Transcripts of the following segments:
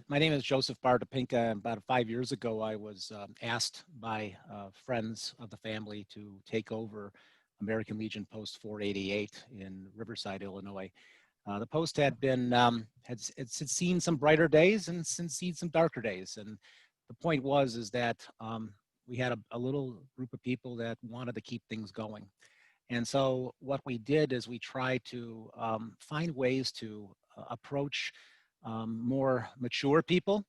My name is Joseph Baar Topinka, and about 5 years ago, I was asked by friends of the family to take over American Legion Post 488 in Riverside, Illinois. The post had been had seen some brighter days and since seen some darker days, and the point was is that we had a little group of people that wanted to keep things going. And so what we did is we tried to find ways to approach more mature people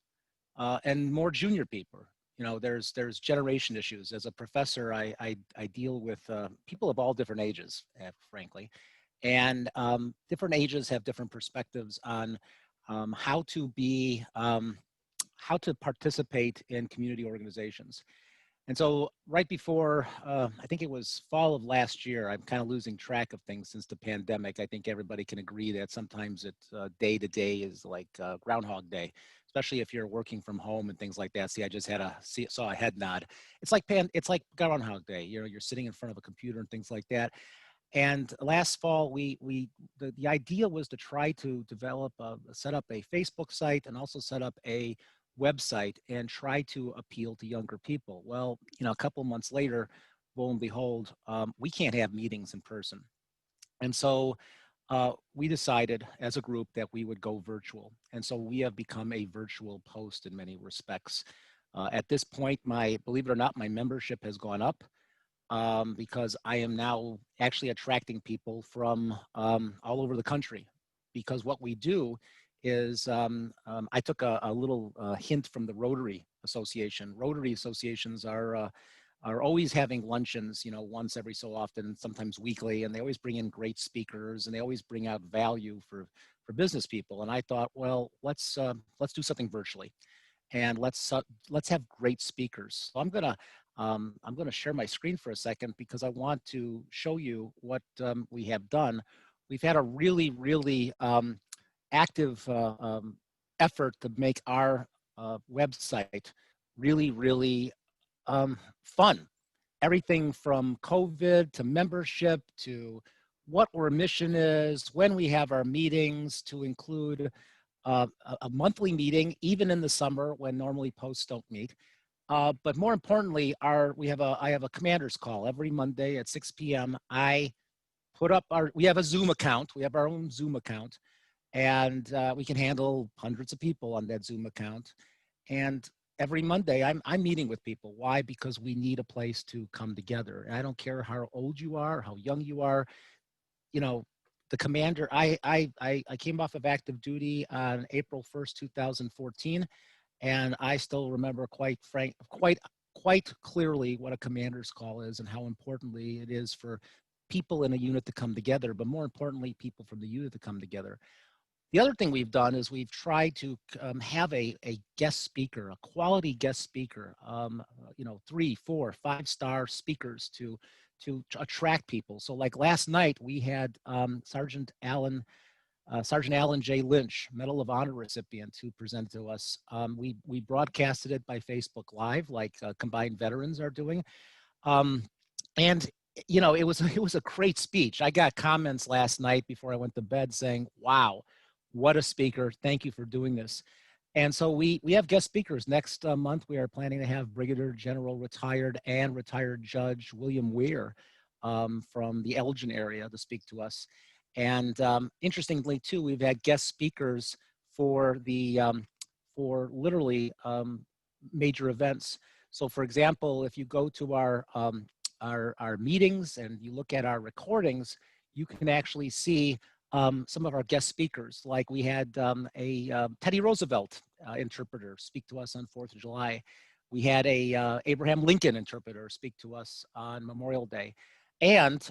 and more junior people. You know, there's generation issues. As a professor, I deal with people of all different ages, frankly, and different ages have different perspectives on how to be how to participate in community organizations. And so right before, I think it was fall of last year, I'm kind of losing track of things since the pandemic. I think everybody can agree that sometimes it's day to day is like Groundhog Day, especially if you're working from home and things like that. See, I just saw a head nod. It's like Groundhog Day. You know, you're sitting in front of a computer and things like that. And last fall, the idea was to try to set up a Facebook site and also set up a website and try to appeal to younger people. Well, you know, a couple months later, lo and behold, we can't have meetings in person. And so we decided as a group that we would go virtual. And so we have become a virtual post in many respects. At this point, believe it or not, my membership has gone up because I am now actually attracting people from all over the country. Because what we do is I took a little hint from the Rotary Association. Rotary associations are always having luncheons, you know, once every so often, sometimes weekly, and they always bring in great speakers and they always bring out value for business people. And I thought, well, let's do something virtually, and let's have great speakers. So I'm gonna share my screen for a second because I want to show you what we have done. We've had a really active effort to make our website really fun. Everything from COVID to membership to what our mission is, when we have our meetings, to include a monthly meeting, even in the summer when normally posts don't meet. But more importantly, I have a commander's call every Monday at 6 p.m. We have a Zoom account. We have our own Zoom account, and we can handle hundreds of people on that Zoom account. And every Monday, I'm meeting with people. Why? Because we need a place to come together. And I don't care how old you are, how young you are. You know, the commander. I came off of active duty on April 1st, 2014, and I still remember quite clearly what a commander's call is and how importantly it is for people in a unit to come together, but more importantly, people from the unit to come together. The other thing we've done is we've tried to have a guest speaker, a quality guest speaker, you know, 3, 4, 5-star speakers to attract people. So like last night, we had Sergeant Alan J. Lynch, Medal of Honor recipient, who presented to us. We broadcasted it by Facebook Live, like Combined Veterans are doing. And you know, it was a great speech. I got comments last night before I went to bed saying, "Wow, what a speaker! Thank you for doing this." And so we have guest speakers next month. We are planning to have Brigadier General retired and retired Judge William Weir from the Elgin area to speak to us. And interestingly, too, we've had guest speakers for for literally major events. So, for example, if you go to our meetings and you look at our recordings, you can actually see some of our guest speakers. Like we had a Teddy Roosevelt interpreter speak to us on 4th of July. We had a Abraham Lincoln interpreter speak to us on Memorial Day. And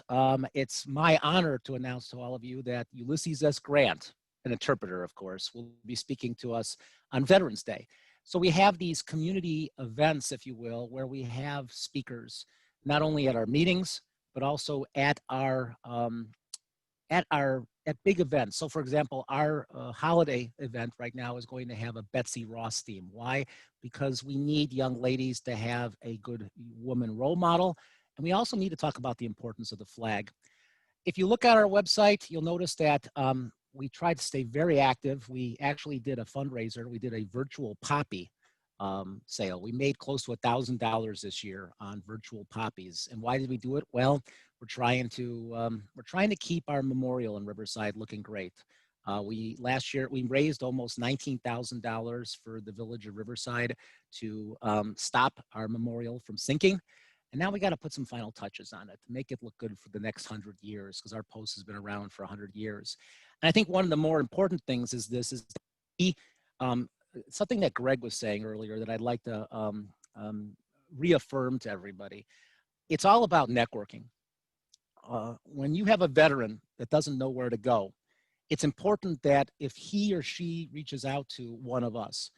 it's my honor to announce to all of you that Ulysses S. Grant, an interpreter, of course, will be speaking to us on Veterans Day. So we have these community events, if you will, where we have speakers, not only at our meetings, but also at big events. So for example, our holiday event right now is going to have a Betsy Ross theme. Why? Because we need young ladies to have a good woman role model. And we also need to talk about the importance of the flag. If you look at our website, you'll notice that we tried to stay very active. We actually did a fundraiser. We did a virtual poppy sale. We made close to $1,000 this year on virtual poppies. And why did we do it? Well, we're trying to keep our memorial in Riverside looking great. Last year we raised almost $19,000 for the village of Riverside to stop our memorial from sinking. And now we got to put some final touches on it to make it look good for the next 100 years, because our post has been around for 100 years. And I think one of the more important things is um, something that Greg was saying earlier that I'd like to reaffirm to everybody. It's all about networking. When you have a veteran that doesn't know where to go, it's important that if he or she reaches out to one of us,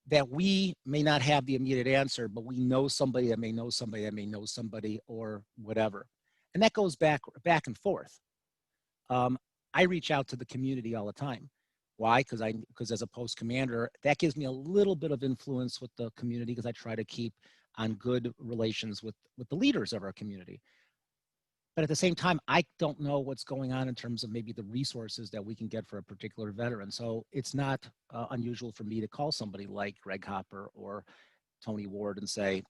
that we may not have the immediate answer, but we know somebody that may know somebody that may know somebody or whatever. And that goes back and forth. I reach out to the community all the time. Why? Because as a post commander, that gives me a little bit of influence with the community, because I try to keep on good relations with the leaders of our community. But at the same time, I don't know what's going on in terms of maybe the resources that we can get for a particular veteran. So it's not unusual for me to call somebody like Greg Hopper or Tony Ward and say,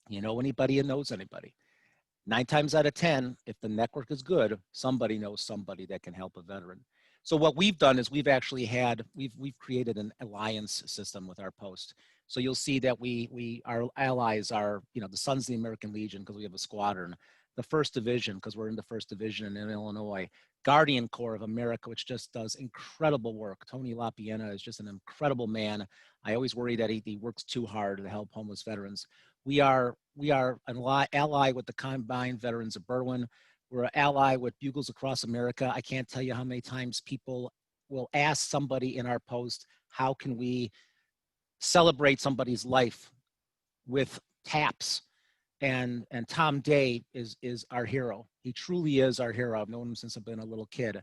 you know anybody and knows anybody? 9 times out of 10, if the network is good, somebody knows somebody that can help a veteran. So what we've done is we've created an alliance system with our post. So you'll see that our allies are, the Sons of the American Legion, because we have a squadron, the First Division, because we're in the First Division in Illinois, Guardian Corps of America, which just does incredible work. Tony LaPiena is just an incredible man. I always worry that he works too hard to help homeless veterans. We are an ally with the Combined Veterans of Berwyn. We're an ally with Bugles Across America. I can't tell you how many times people will ask somebody in our post, how can we celebrate somebody's life with taps? And Tom Day is our hero. He truly is our hero. I've known him since I've been a little kid.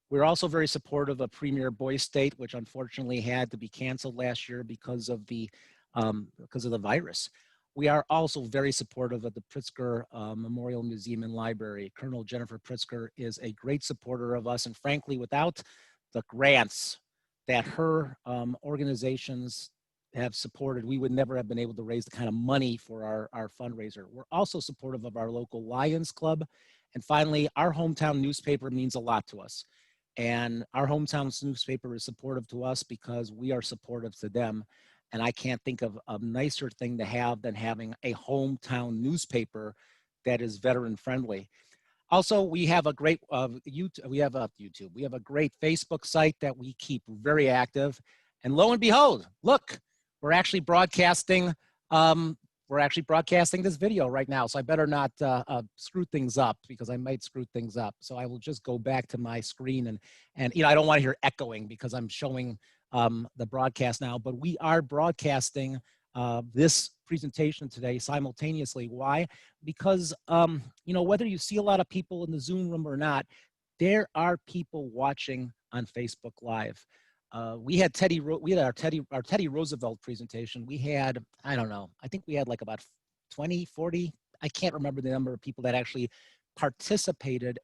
We're also very supportive of Premier Boy State, which unfortunately had to be canceled last year because of the virus. We are also very supportive of the Pritzker Memorial Museum and Library. Colonel Jennifer Pritzker is a great supporter of us. And frankly, without the grants that her organizations have supported, we would never have been able to raise the kind of money for our fundraiser. We're also supportive of our local Lions Club. And finally, our hometown newspaper means a lot to us. And our hometown newspaper is supportive to us because we are supportive to them. And I can't think of a nicer thing to have than having a hometown newspaper that is veteran friendly. Also, we have a great YouTube. We have a great Facebook site that we keep very active. And lo and behold, look, we're actually broadcasting. This video right now, so I better not screw things up, because I might screw things up. So I will just go back to my screen and I don't want to hear echoing because I'm showing the broadcast now. But we are broadcasting this presentation today simultaneously. Why? Because whether you see a lot of people in the Zoom room or not, there are people watching on Facebook Live. We had our Teddy Roosevelt presentation. We had, I don't know, I think we had like about 20, 40, I can't remember the number of people that actually participated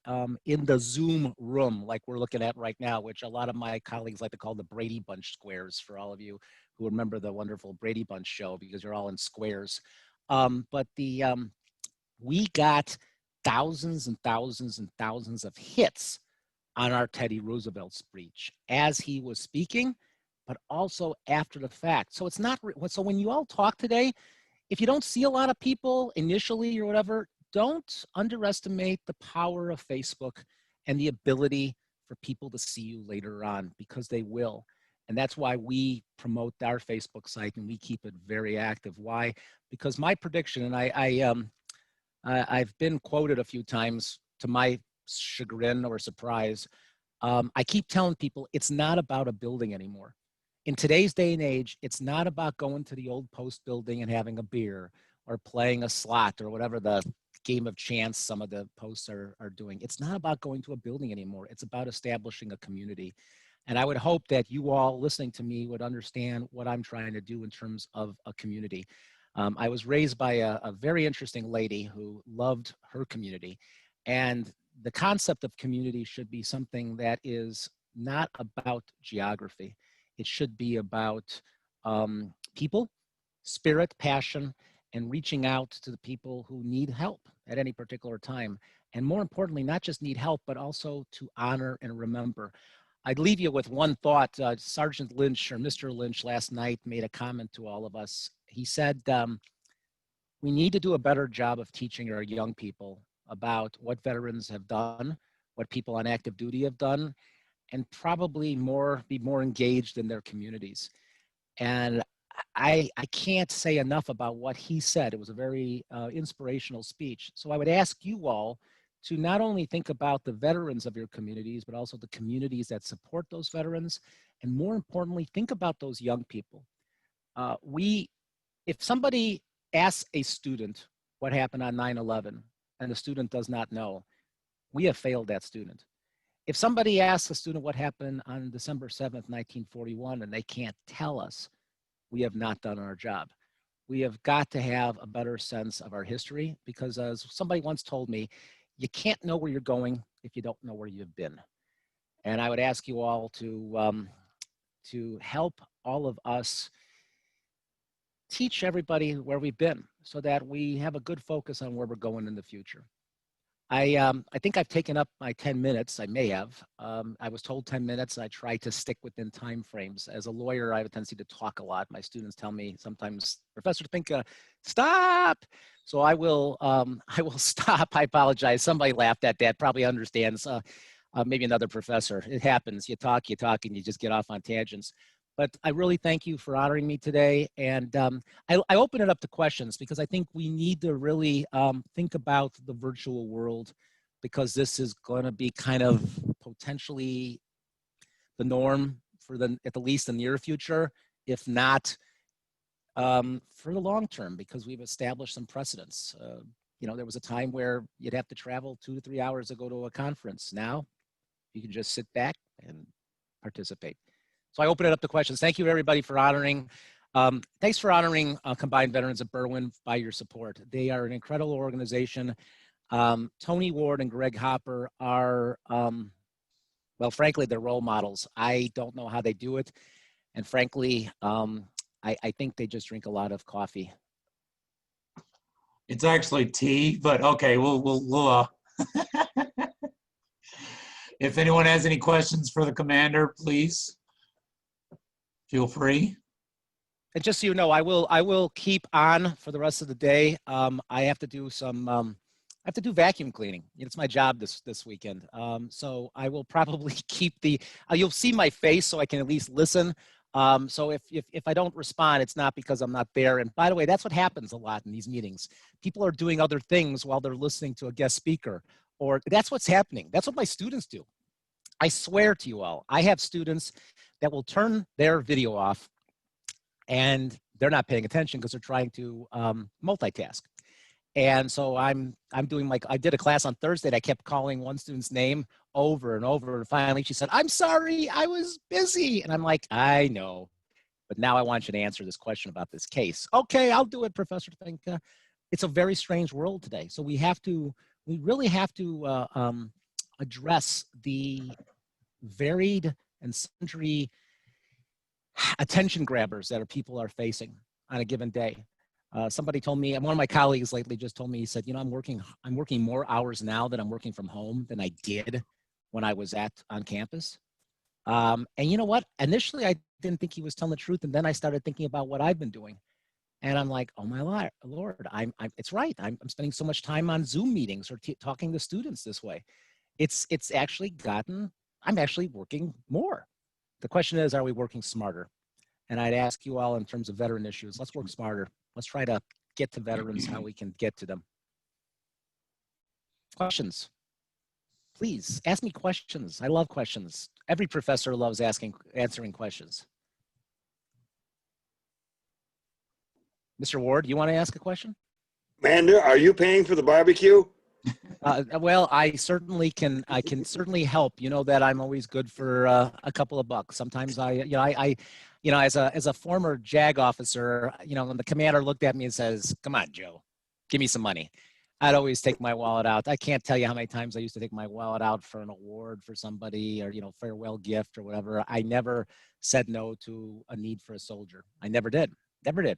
in the Zoom room like we're looking at right now, which a lot of my colleagues like to call the Brady Bunch squares, for all of you who remember the wonderful Brady Bunch show, because you're all in squares. But we got thousands and thousands and thousands of hits on our Teddy Roosevelt speech as he was speaking, but also after the fact. So it's not, so when you all talk today, if you don't see a lot of people initially or whatever, don't underestimate the power of Facebook and the ability for people to see you later on, because they will. And that's why we promote our Facebook site and we keep it very active. Why? Because my prediction, and I've been quoted a few times to my chagrin or surprise. I keep telling people it's not about a building anymore. In today's day and age, it's not about going to the old post building and having a beer or playing a slot or whatever the game of chance some of the posts are doing. It's not about going to a building anymore. It's about establishing a community. And I would hope that you all listening to me would understand what I'm trying to do in terms of a community. I was raised by a very interesting lady who loved her community. And the concept of community should be something that is not about geography. It should be about people, spirit, passion, and reaching out to the people who need help at any particular time. And more importantly, not just need help, but also to honor and remember. I'd leave you with one thought. Sergeant Lynch, or Mr. Lynch, last night made a comment to all of us. He said, we need to do a better job of teaching our young people about what veterans have done, what people on active duty have done, and probably be more engaged in their communities. And I can't say enough about what he said. It was a very inspirational speech. So I would ask you all to not only think about the veterans of your communities, but also the communities that support those veterans. And more importantly, think about those young people. If somebody asks a student what happened on 9/11 and the student does not know, we have failed that student. If somebody asks a student what happened on December 7th, 1941, and they can't tell us, we have not done our job. We have got to have a better sense of our history, because as somebody once told me, you can't know where you're going if you don't know where you've been. And I would ask you all to help all of us teach everybody where we've been so that we have a good focus on where we're going in the future. I think I've taken up my 10 minutes. I may have. I was told 10 minutes. I try to stick within time frames. As a lawyer, I have a tendency to talk a lot. My students tell me sometimes, Professor Topinka, stop. So I will stop. I apologize. Somebody laughed at that, probably understands. Maybe another professor. It happens. You talk, and you just get off on tangents. But I really thank you for honoring me today. And I open it up to questions, because I think we need to really think about the virtual world, because this is going to be kind of potentially the norm for at the least the near future, if not for the long term, because we've established some precedents. There was a time where you'd have to travel 2 to 3 hours to go to a conference. Now you can just sit back and participate. So I open it up to questions. Thank you, everybody, for honoring. Thanks for honoring Combined Veterans of Berwyn by your support. They are an incredible organization. Tony Ward and Greg Hopper are, well, frankly, they're role models. I don't know how they do it. And frankly, I think they just drink a lot of coffee. It's actually tea, but okay, we'll if anyone has any questions for the commander, please feel free. And just so you know, I will keep on for the rest of the day. I have to do I have to do vacuum cleaning. It's my job this weekend. So I will probably keep you'll see my face so I can at least listen. So if I don't respond, it's not because I'm not there. And by the way, that's what happens a lot in these meetings. People are doing other things while they're listening to a guest speaker, or that's what's happening. That's what my students do. I swear to you all, I have students that will turn their video off and they're not paying attention because they're trying to multitask. And so I'm doing I did a class on Thursday that I kept calling one student's name over and over. And finally she said, "I'm sorry, I was busy." And I'm like, "I know, but now I want you to answer this question about this case." "Okay, I'll do it, Professor Topinka." It's a very strange world today. So we really have to address the varied and sundry attention grabbers that people are facing on a given day. Somebody told me, and one of my colleagues lately just told me, he said, I'm working more hours now that I'm working from home than I did when I was on campus. And you know what? Initially, I didn't think he was telling the truth. And then I started thinking about what I've been doing. And I'm like, oh my Lord, it's right. I'm spending so much time on Zoom meetings or talking to students this way. It's actually I'm actually working more. The question is, are we working smarter? And I'd ask you all in terms of veteran issues, let's work smarter. Let's try to get to veterans how we can get to them. Questions? Please ask me questions. I love questions. Every professor loves answering questions. Mr. Ward, you want to ask a question? Commander, are you paying for the barbecue? Well, I can certainly help. You know that I'm always good for a couple of bucks. Sometimes as a former JAG officer, when the commander looked at me and says, "Come on, Joe, give me some money." I'd always take my wallet out. I can't tell you how many times I used to take my wallet out for an award for somebody or, you know, farewell gift or whatever. I never said no to a need for a soldier. I never did. Never did.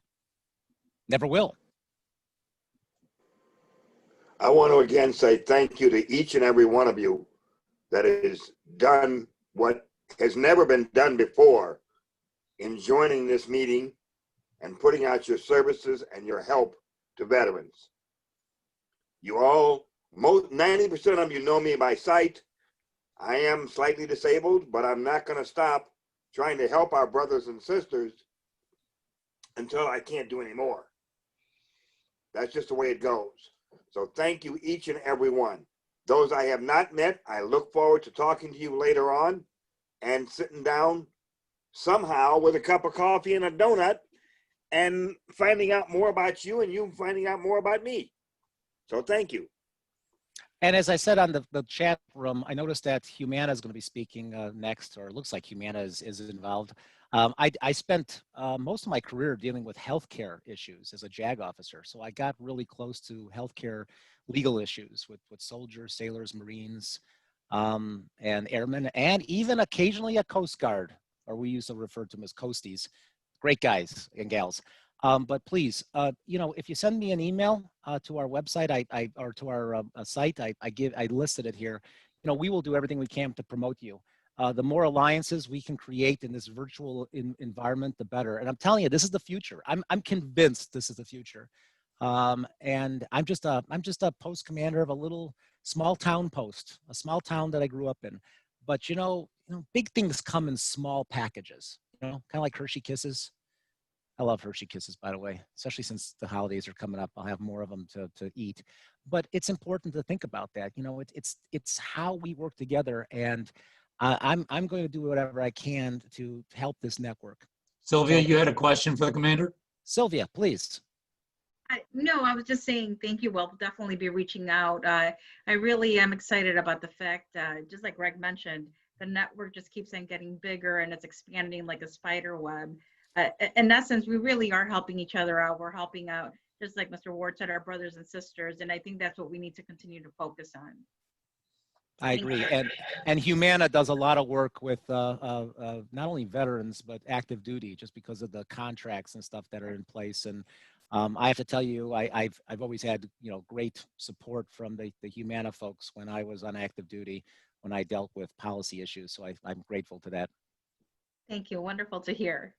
Never will. I want to again say thank you to each and every one of you that has done what has never been done before in joining this meeting and putting out your services and your help to veterans. You all, 90% of you know me by sight. I am slightly disabled, but I'm not going to stop trying to help our brothers and sisters until I can't do any more. That's just the way it goes. So thank you, each and every one. Those I have not met, I look forward to talking to you later on and sitting down somehow with a cup of coffee and a donut and finding out more about you and you finding out more about me. So thank you. And as I said on the chat room, I noticed that Humana is going to be speaking next, or it looks like Humana is involved. I spent most of my career dealing with healthcare issues as a JAG officer. So I got really close to healthcare legal issues with soldiers, sailors, Marines, and airmen, and even occasionally a Coast Guard, or we used to refer to them as Coasties. Great guys and gals. But please, you know, if you send me an email to our website, or to our site, I listed it here. You know, we will do everything we can to promote you. The more alliances we can create in this virtual environment, the better. And I'm telling you, this is the future. I'm convinced this is the future. And I'm just a post commander of a little small town post, a small town that I grew up in. But you know, big things come in small packages. You know, kind of like Hershey Kisses. I love Hershey Kisses, by the way, especially since the holidays are coming up. I'll have more of them to eat. But it's important to think about that. You know, it's how we work together, and I'm going to do whatever I can to help this network. Sylvia, So, you had a question for the commander? Sylvia, please. No, I was just saying thank you. We'll definitely be reaching out. I really am excited about the fact, just like Greg mentioned, the network just keeps on getting bigger and it's expanding like a spider web. In essence, we really are helping each other out. We're helping out, just like Mr. Ward said, our brothers and sisters. And I think that's what we need to continue to focus on. I agree. And Humana does a lot of work with not only veterans, but active duty, just because of the contracts and stuff that are in place. And I have to tell you, I've always had, you know, great support from the Humana folks when I was on active duty, when I dealt with policy issues. So I'm grateful to that. Thank you. Wonderful to hear.